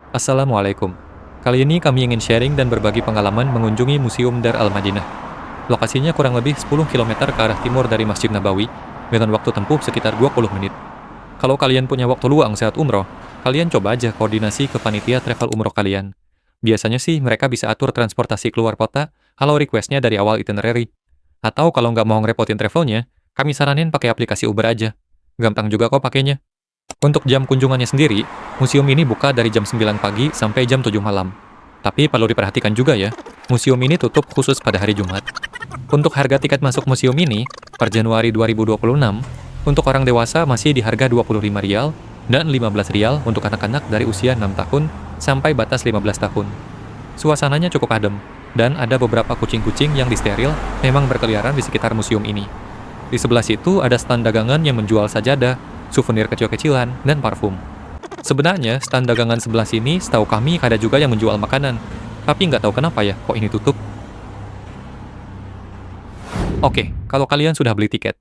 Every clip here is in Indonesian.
Assalamualaikum. Kali ini kami ingin sharing dan berbagi pengalaman mengunjungi Museum Dar Al-Madinah. Lokasinya kurang lebih 10 kilometer ke arah timur dari Masjid Nabawi, dengan waktu tempuh sekitar 20 menit. Kalau kalian punya waktu luang saat umroh, kalian coba aja koordinasi ke panitia travel umroh kalian. Biasanya sih mereka bisa atur transportasi keluar kota kalau requestnya dari awal itinerary. Atau kalau nggak mau ngerepotin travelnya, kami saranin pakai aplikasi Uber aja. Gampang juga kok pakainya. Untuk jam kunjungannya sendiri, museum ini buka dari jam 9 pagi sampai jam 7 malam. Tapi perlu diperhatikan juga ya, museum ini tutup khusus pada hari Jumat. Untuk harga tiket masuk museum ini, per Januari 2026, untuk orang dewasa masih di harga 25 rial dan 15 rial untuk anak-anak dari usia 6 tahun sampai batas 15 tahun. Suasananya cukup adem, dan ada beberapa kucing-kucing yang disteril memang berkeliaran di sekitar museum ini. Di sebelah situ ada stand dagangan yang menjual sajadah, souvenir kecil-kecilan, dan parfum. Sebenarnya, stand dagangan sebelah sini setahu kami ada juga yang menjual makanan. Tapi nggak tahu kenapa ya, kok ini tutup. Oke, kalau kalian sudah beli tiket,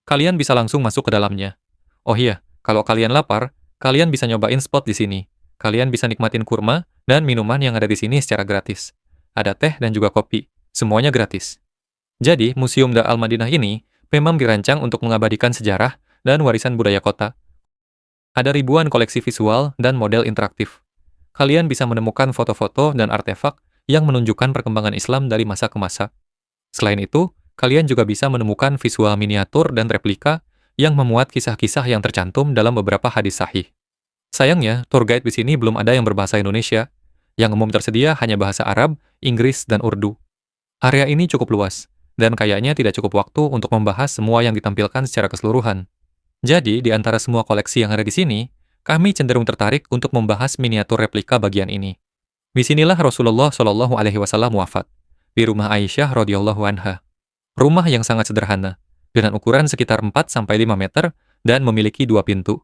kalian bisa langsung masuk ke dalamnya. Oh iya, kalau kalian lapar, kalian bisa nyobain spot di sini. Kalian bisa nikmatin kurma dan minuman yang ada di sini secara gratis. Ada teh dan juga kopi. Semuanya gratis. Jadi, Museum Dar Al-Madinah ini memang dirancang untuk mengabadikan sejarah dan warisan budaya kota. Ada ribuan koleksi visual dan model interaktif. Kalian bisa menemukan foto-foto dan artefak yang menunjukkan perkembangan Islam dari masa ke masa. Selain itu, kalian juga bisa menemukan visual miniatur dan replika yang memuat kisah-kisah yang tercantum dalam beberapa hadis sahih. Sayangnya, tour guide di sini belum ada yang berbahasa Indonesia. Yang umum tersedia hanya bahasa Arab, Inggris, dan Urdu. Area ini cukup luas, dan kayaknya tidak cukup waktu untuk membahas semua yang ditampilkan secara keseluruhan. Jadi, di antara semua koleksi yang ada di sini, kami cenderung tertarik untuk membahas miniatur replika bagian ini. Di sinilah Rasulullah Shallallahu Alaihi Wasallam wafat, di rumah Aisyah radhiyallahu anha. Rumah yang sangat sederhana, dengan ukuran sekitar 4-5 meter dan memiliki 2 pintu.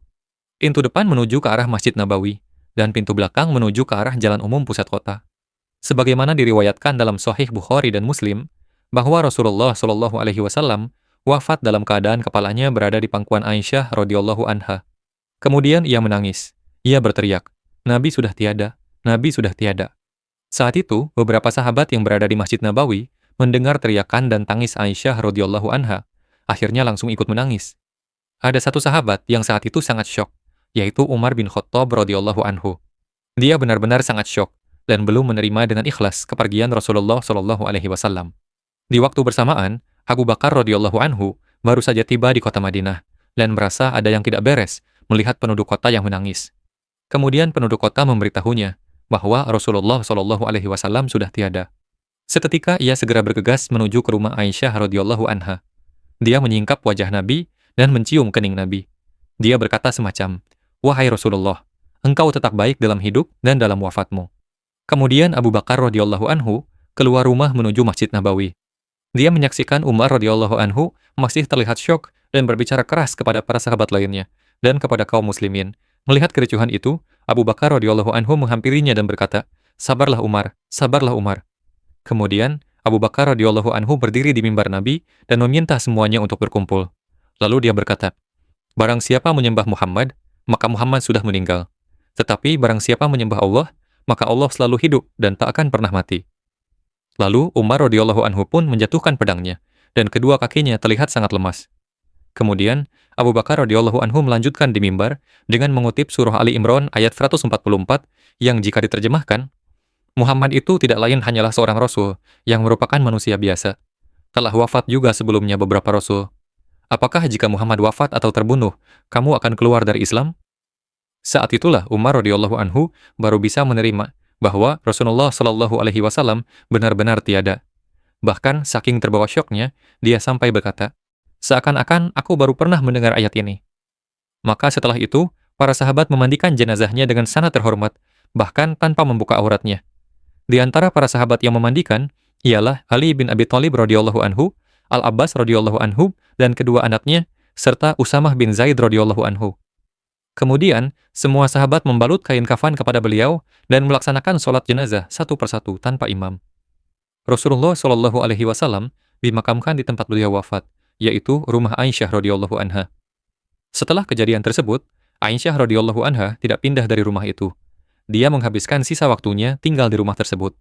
Pintu depan menuju ke arah Masjid Nabawi, dan pintu belakang menuju ke arah jalan umum pusat kota. Sebagaimana diriwayatkan dalam Sahih Bukhari dan Muslim, bahwa Rasulullah Shallallahu Alaihi Wasallam wafat dalam keadaan kepalanya berada di pangkuan Aisyah radhiyallahu anha. Kemudian ia menangis. Ia berteriak, "Nabi sudah tiada, Nabi sudah tiada." Saat itu, beberapa sahabat yang berada di Masjid Nabawi mendengar teriakan dan tangis Aisyah radhiyallahu anha, akhirnya langsung ikut menangis. Ada satu sahabat yang saat itu sangat syok, yaitu Umar bin Khattab radhiyallahu anhu. Dia benar-benar sangat syok dan belum menerima dengan ikhlas kepergian Rasulullah Shallallahu Alaihi Wasallam. Di waktu bersamaan, Abu Bakar radhiyallahu anhu baru saja tiba di kota Madinah dan merasa ada yang tidak beres melihat penduduk kota yang menangis. Kemudian penduduk kota memberitahunya bahwa Rasulullah Shallallahu Alaihi Wasallam sudah tiada. Seketika ia segera bergegas menuju ke rumah Aisyah radhiyallahu anha. Dia menyingkap wajah Nabi dan mencium kening Nabi. Dia berkata semacam, "Wahai Rasulullah, engkau tetap baik dalam hidup dan dalam wafatmu." Kemudian Abu Bakar radhiyallahu anhu keluar rumah menuju Masjid Nabawi. Dia menyaksikan Umar radhiyallahu anhu masih terlihat syok dan berbicara keras kepada para sahabat lainnya dan kepada kaum muslimin. Melihat kericuhan itu, Abu Bakar radhiyallahu anhu menghampirinya dan berkata, "Sabarlah Umar, sabarlah Umar." Kemudian, Abu Bakar radhiyallahu anhu berdiri di mimbar Nabi dan meminta semuanya untuk berkumpul. Lalu dia berkata, "Barang siapa menyembah Muhammad, maka Muhammad sudah meninggal. Tetapi barang siapa menyembah Allah, maka Allah selalu hidup dan tak akan pernah mati." Lalu Umar radhiyallahu anhu pun menjatuhkan pedangnya, dan kedua kakinya terlihat sangat lemas. Kemudian, Abu Bakar radhiyallahu anhu melanjutkan di mimbar dengan mengutip surah Ali Imran ayat 144 yang jika diterjemahkan, Muhammad itu tidak lain hanyalah seorang rasul yang merupakan manusia biasa. Telah wafat juga sebelumnya beberapa rasul. Apakah jika Muhammad wafat atau terbunuh, kamu akan keluar dari Islam? Saat itulah Umar radhiyallahu anhu baru bisa menerima bahwa Rasulullah Shallallahu Alaihi Wasallam benar-benar tiada. Bahkan saking terbawa syoknya, dia sampai berkata, "Seakan-akan aku baru pernah mendengar ayat ini." Maka setelah itu, para sahabat memandikan jenazahnya dengan sangat terhormat, bahkan tanpa membuka auratnya. Di antara para sahabat yang memandikan, ialah Ali bin Abi Thalib radhiyallahu anhu, Al-Abbas radhiyallahu anhu, dan kedua anaknya, serta Usamah bin Zaid radhiyallahu anhu. Kemudian, semua sahabat membalut kain kafan kepada beliau dan melaksanakan sholat jenazah satu persatu tanpa imam. Rasulullah Shallallahu Alaihi Wasallam dimakamkan di tempat beliau wafat, yaitu rumah Aisyah radhiyallahu anha. Setelah kejadian tersebut, Aisyah radhiyallahu anha tidak pindah dari rumah itu. dia menghabiskan sisa waktunya tinggal di rumah tersebut.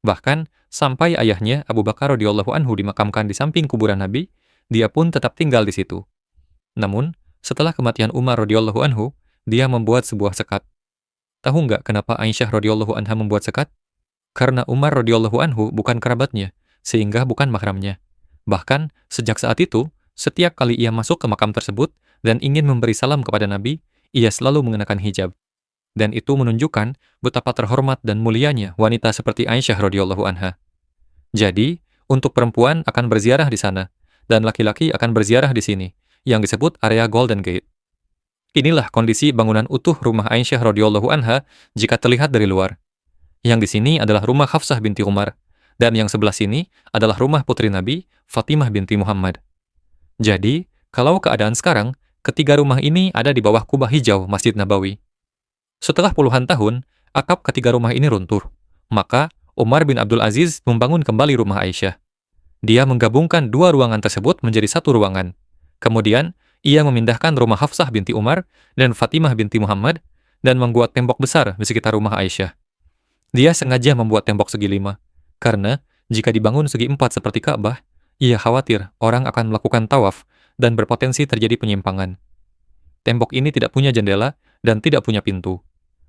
Bahkan, sampai ayahnya Abu Bakar radhiyallahu anhu dimakamkan di samping kuburan Nabi, dia pun tetap tinggal di situ. Namun, setelah kematian Umar radhiyallahu anhu, dia membuat sebuah sekat. Tahu nggak kenapa Aisyah radhiyallahu anha membuat sekat? Karena Umar radhiyallahu anhu bukan kerabatnya, sehingga bukan mahramnya. Bahkan, sejak saat itu, setiap kali ia masuk ke makam tersebut dan ingin memberi salam kepada Nabi, ia selalu mengenakan hijab. Dan itu menunjukkan betapa terhormat dan mulianya wanita seperti Aisyah radhiyallahu anha. Jadi, untuk perempuan akan berziarah di sana, dan laki-laki akan berziarah di sini, yang disebut area Golden Gate. Inilah kondisi bangunan utuh rumah Aisyah radhiyallahu anha jika terlihat dari luar. Yang di sini adalah rumah Hafsah binti Umar, dan yang sebelah sini adalah rumah putri Nabi, Fatimah binti Muhammad. Jadi, kalau keadaan sekarang, ketiga rumah ini ada di bawah kubah hijau Masjid Nabawi. Setelah puluhan tahun, atap ketiga rumah ini runtuh. Maka, Umar bin Abdul Aziz membangun kembali rumah Aisyah. Dia menggabungkan dua ruangan tersebut menjadi satu ruangan. Kemudian, ia memindahkan rumah Hafsah binti Umar dan Fatimah binti Muhammad dan membuat tembok besar di sekitar rumah Aisyah. Dia sengaja membuat tembok segi 5, karena jika dibangun segi 4 seperti Ka'bah, ia khawatir orang akan melakukan tawaf dan berpotensi terjadi penyimpangan. Tembok ini tidak punya jendela dan tidak punya pintu.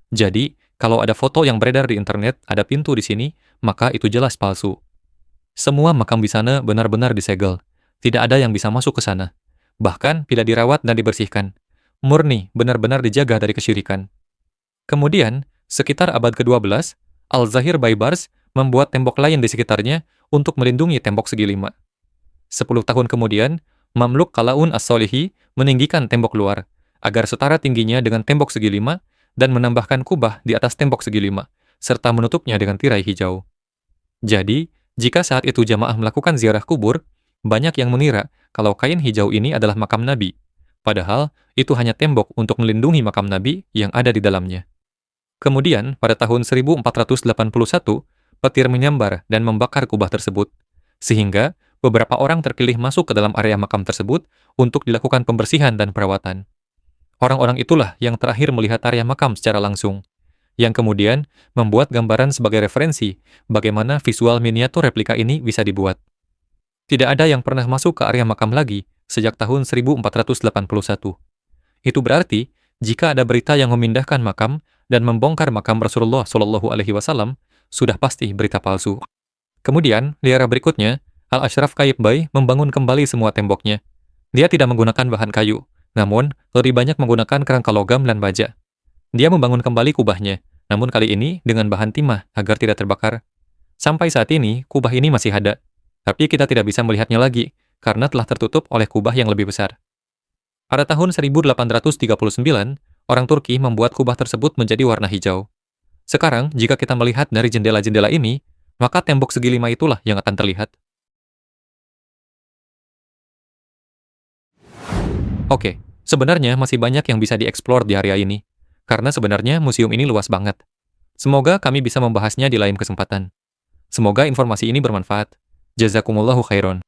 Jadi, kalau ada foto yang beredar di internet ada pintu di sini, maka itu jelas palsu. Semua makam di sana benar-benar disegel. Tidak ada yang bisa masuk ke sana. Bahkan bila dirawat dan dibersihkan. Murni, benar-benar dijaga dari kesyirikan. Kemudian, sekitar abad ke-12, Al-Zahir Baibars membuat tembok lain di sekitarnya untuk melindungi tembok segi 5. 10 tahun kemudian, Mamluk Kalaun As-Solihi meninggikan tembok luar, agar setara tingginya dengan tembok segi 5 dan menambahkan kubah di atas tembok segi 5, serta menutupnya dengan tirai hijau. Jadi, jika saat itu jamaah melakukan ziarah kubur, banyak yang mengira kalau kain hijau ini adalah makam Nabi, padahal itu hanya tembok untuk melindungi makam Nabi yang ada di dalamnya. Kemudian, pada tahun 1481, petir menyambar dan membakar kubah tersebut, sehingga beberapa orang terpilih masuk ke dalam area makam tersebut untuk dilakukan pembersihan dan perawatan. Orang-orang itulah yang terakhir melihat area makam secara langsung, yang kemudian membuat gambaran sebagai referensi bagaimana visual miniatur replika ini bisa dibuat. Tidak ada yang pernah masuk ke area makam lagi sejak tahun 1481. Itu berarti, jika ada berita yang memindahkan makam dan membongkar makam Rasulullah Shallallahu Alaihi Wasallam, sudah pasti berita palsu. Kemudian, di era berikutnya, Al-Ashraf Qayyim membangun kembali semua temboknya. Dia tidak menggunakan bahan kayu, namun lebih banyak menggunakan kerangka logam dan baja. Dia membangun kembali kubahnya, namun kali ini dengan bahan timah agar tidak terbakar. Sampai saat ini, kubah ini masih ada, tapi kita tidak bisa melihatnya lagi karena telah tertutup oleh kubah yang lebih besar. Pada tahun 1839, orang Turki membuat kubah tersebut menjadi warna hijau. Sekarang, jika kita melihat dari jendela-jendela ini, maka tembok segi 5 itulah yang akan terlihat. Oke, sebenarnya masih banyak yang bisa dieksplor di area ini, karena sebenarnya museum ini luas banget. Semoga kami bisa membahasnya di lain kesempatan. Semoga informasi ini bermanfaat. Jazakumullahu khairan.